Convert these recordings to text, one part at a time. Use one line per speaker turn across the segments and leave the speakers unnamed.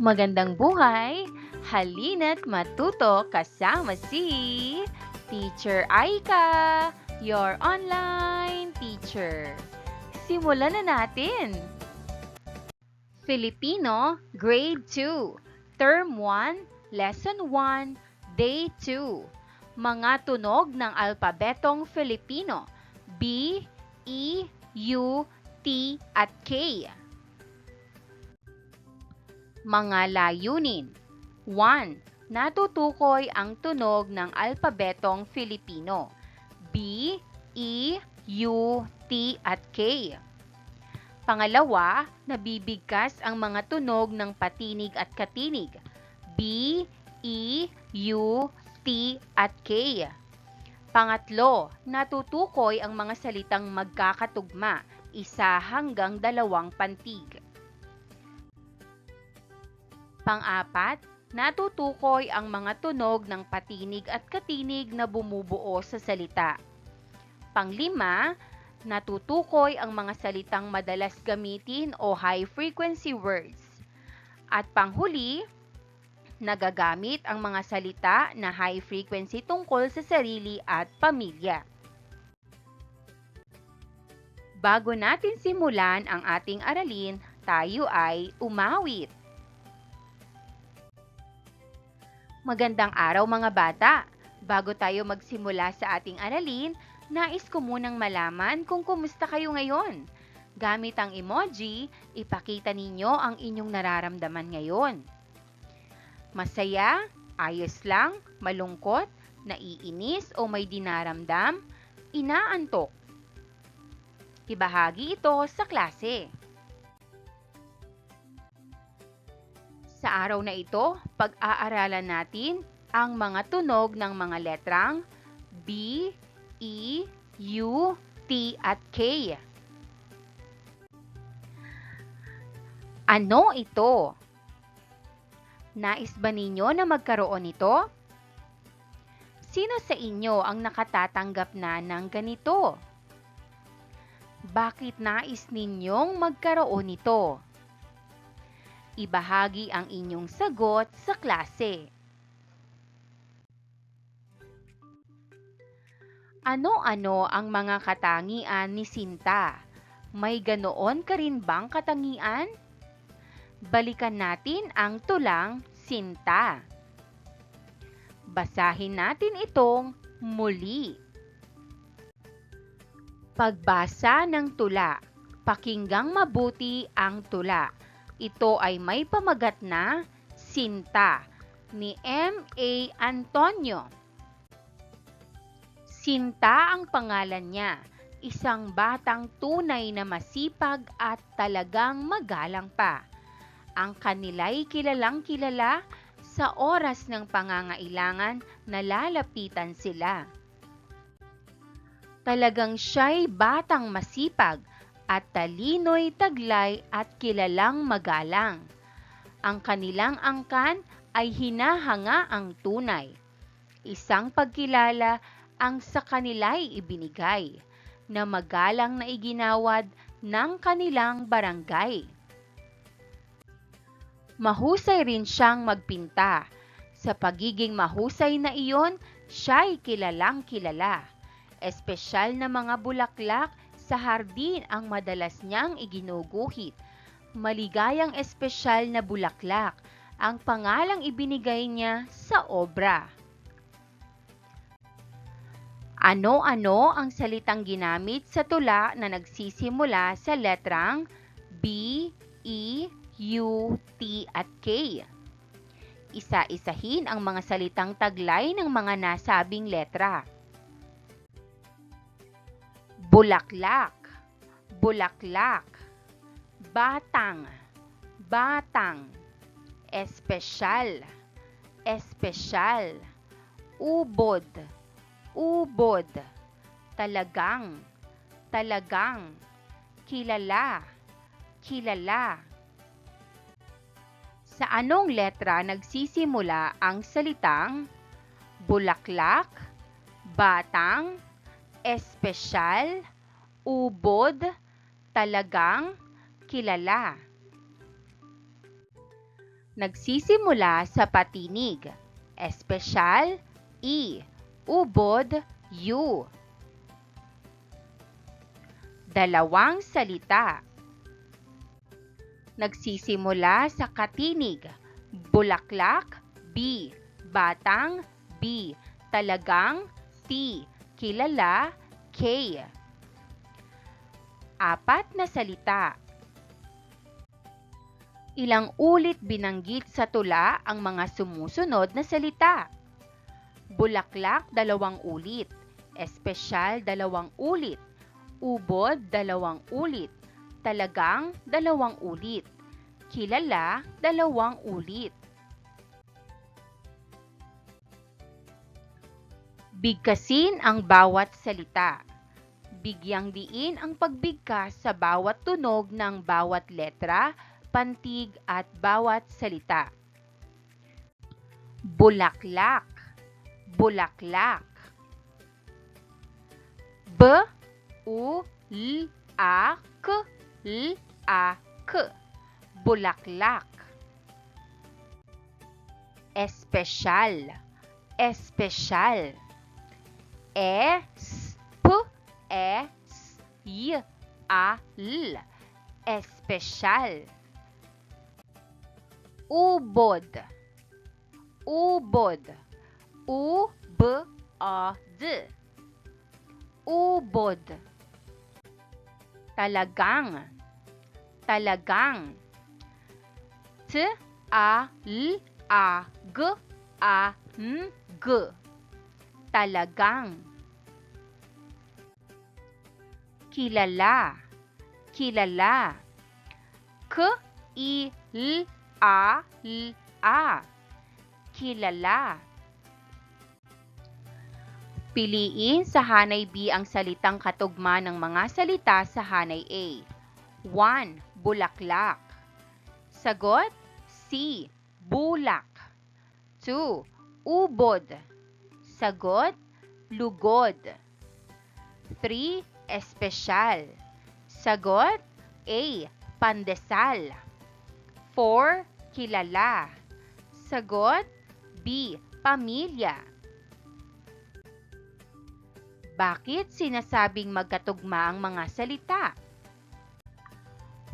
Magandang buhay! Halina't matuto kasama si Teacher Aika, your online teacher. Simulan na natin! Filipino, Grade 2, Term 1, Lesson 1, Day 2. Mga tunog ng alpabetong Filipino, B, E, U, T, at K. Mga layunin. 1. Natutukoy ang tunog ng alpabetong Filipino. B, E, U, T, at K. Pangalawa, nabibigkas ang mga tunog ng patinig at katinig. B, E, U, T, at K. Pangatlo, natutukoy ang mga salitang magkakatugma, 1 hanggang 2 pantig. Pang-apat, natutukoy ang mga tunog ng patinig at katinig na bumubuo sa salita. Pang-5, natutukoy ang mga salitang madalas gamitin o high-frequency words. At panghuli, nagagamit ang mga salita na high-frequency tungkol sa sarili at pamilya. Bago natin simulan ang ating aralin, tayo ay umawit. Magandang araw mga bata! Bago tayo magsimula sa ating aralin, nais ko munang malaman kung kumusta kayo ngayon. Gamit ang emoji, ipakita ninyo ang inyong nararamdaman ngayon. Masaya, ayos lang, malungkot, naiinis o may dinaramdam, inaantok. Ibahagi ito sa klase. Sa araw na ito, pag-aaralan natin ang mga tunog ng mga letrang B, E, U, T, at K. Ano ito? Nais ba ninyo na magkaroon nito? Sino sa inyo ang nakatatanggap na ng ganito? Bakit nais ninyong magkaroon nito? Ibahagi ang inyong sagot sa klase. Ano-ano ang mga katangian ni Sinta? May ganoon ka rin bang katangian? Balikan natin ang tulang Sinta. Basahin natin itong muli. Pagbasa ng tula. Pakinggang mabuti ang tula. Ito ay may pamagat na Sinta ni M.A. Antonio. Sinta ang pangalan niya, isang batang tunay na masipag at talagang magalang pa. Ang kanila'y kilalang-kilala sa oras ng pangangailangan na lalapitan sila. Talagang siya'y batang masipag at talino'y taglay at kilalang magalang. Ang kanilang angkan ay hinahanga ang tunay. Isang pagkilala ang sa kanila'y ibinigay, na magalang na iginawad ng kanilang barangay. Mahusay rin siyang magpinta. Sa pagiging mahusay na iyon, siya'y kilalang kilala. Espesyal na mga bulaklak sa hardin ang madalas niyang iginuguhit. Maligayang espesyal na bulaklak ang pangalang ibinigay niya sa obra. Ano-ano ang salitang ginamit sa tula na nagsisimula sa letrang B, E, U, T, at K? Isa-isahin ang mga salitang taglay ng mga nasabing letra. Bulaklak, bulaklak. Batang, batang. Espesyal, espesyal. Ubod, ubod. Talagang, talagang. Kilala, kilala. Sa anong letra nagsisimula ang salitang bulaklak, batang, espesyal, ubod, talagang, kilala? Nagsisimula sa patinig. Espesyal, I. Ubod, U. Dalawang salita. Nagsisimula sa katinig. Bulaklak, B. Batang, B. Talagang, T. Kilala, K. Apat na salita. Ilang ulit binanggit sa tula ang mga sumusunod na salita? Bulaklak, 2 ulit. Espesyal, 2 ulit. Ubod, 2 ulit. Talagang, 2 ulit. Kilala, 2 ulit. Bigkasin ang bawat salita. Bigyang diin ang pagbigkas sa bawat tunog ng bawat letra, pantig at bawat salita. Bulaklak, bulaklak. B, U, L, A, K, L, A, K. Bulaklak. Espesyal, espesyal. E, S, P, E, S, Y, A, L. Espesyal. Ubod, ubod. U, B, O, D. Ubod. Talagang, talagang. T, A, L, A, G, A, N, G. Talagang. Kilala, kilala. K, I, L, A, L, A. Kilala. Piliin sa hanay B ang salitang katugma ng mga salita sa hanay A. 1. Bulaklak. Sagot, C. Bulak. 2. Ubod. Sagot, lugod. 3. Espesyal. Sagot, A. Pandesal. 4. Kilala. Sagot, B. Pamilya. Bakit sinasabing magkatugma ang mga salita?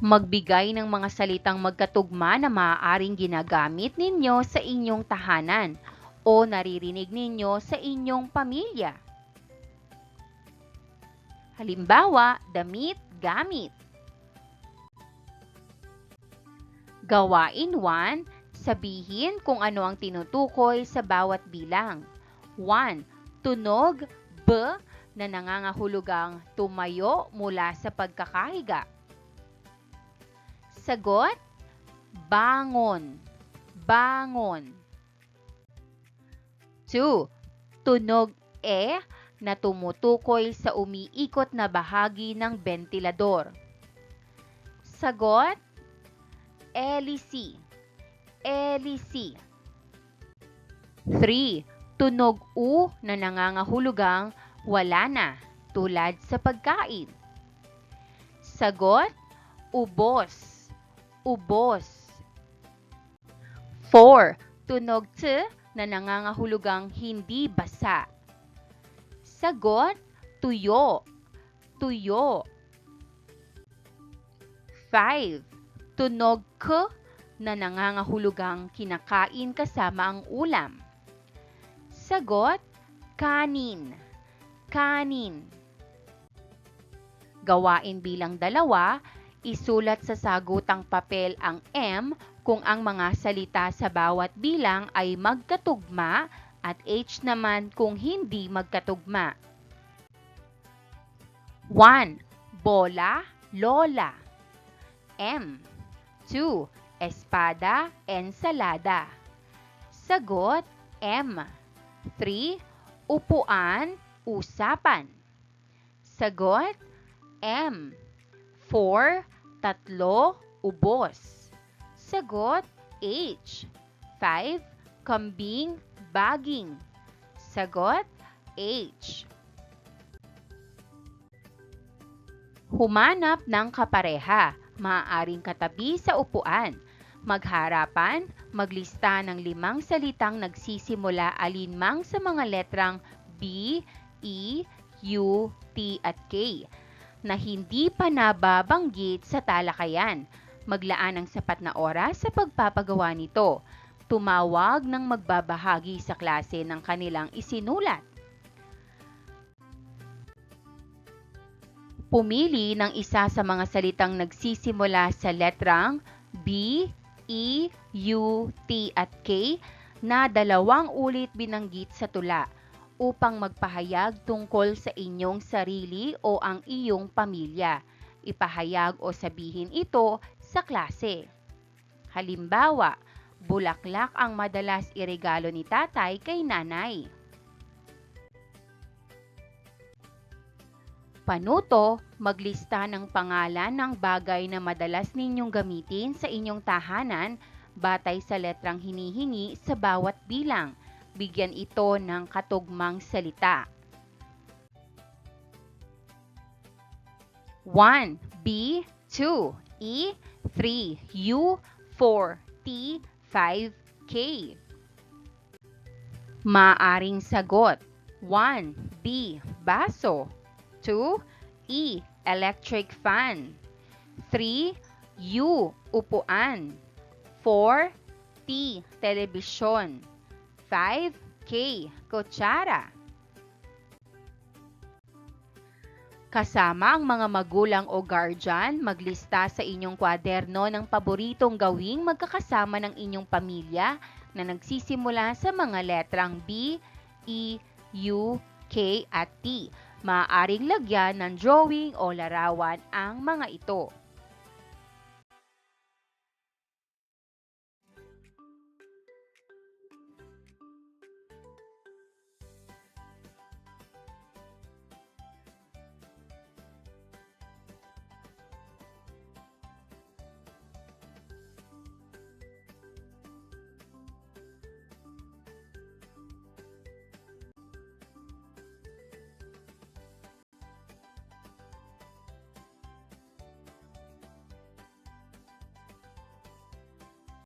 Magbigay ng mga salitang magkatugma na maaaring ginagamit ninyo sa inyong tahanan o naririnig ninyo sa inyong pamilya. Halimbawa, damit, gamit. Gawain 1, sabihin kung ano ang tinutukoy sa bawat bilang. 1. Tunog, B, na nangangahulugang tumayo mula sa pagkakahiga. Sagot, bangon, bangon. 2. Tunog E na tumutukoy sa umiikot na bahagi ng bentilador. Sagot, elisi, elisi. 3. Tunog U na nangangahulugang wala na, tulad sa pagkain. Sagot, ubos, ubos. 4. Tunog T na nangangahulugang hindi basa. Sagot, tuyo, tuyo. 5. Tunog K na nangangahulugang kinakain kasama ang ulam. Sagot, kanin, kanin. Gawain bilang 2, isulat sa sagutang papel ang M kung ang mga salita sa bawat bilang ay magkatugma at H naman kung hindi magkatugma. 1. Bola, lola. M. 2. Espada, ensalada. Sagot, M. 3. Upuan, usapan. Sagot, M. 4. Tatlo, ubos. Sagot, H. 5. Kambing, baging. Sagot, H. Humanap ng kapareha, maaaring katabi sa upuan. Magharapan, maglista ng 5 salitang nagsisimula alinmang sa mga letrang B, E, U, T at K na hindi pa nababanggit sa talakayan. Maglaan ng sapat na oras sa pagpapagawa nito. Tumawag ng magbabahagi sa klase ng kanilang isinulat. Pumili ng isa sa mga salitang nagsisimula sa letrang B, E, U, T at K na 2 ulit binanggit sa tula upang magpahayag tungkol sa inyong sarili o ang iyong pamilya. Ipahayag o sabihin ito sa klase. Halimbawa, bulaklak ang madalas iregalo ni tatay kay nanay. Panuto, maglista ng pangalan ng bagay na madalas ninyong gamitin sa inyong tahanan batay sa letrang hinihingi sa bawat bilang. Bigyan ito ng katugmang salita. 1. B, 2. E, 3. U, 4. T, 5. K. Maaring sagot. 1. B, baso. 2. E, electric fan. 3. U, upuan. 4. T, telebisyon. 5. K, kutsara. Kasama ang mga magulang o guardian, maglista sa inyong kwaderno ng paboritong gawing magkakasama ng inyong pamilya na nagsisimula sa mga letrang B, E, U, K at T. Maaaring lagyan ng drawing o larawan ang mga ito.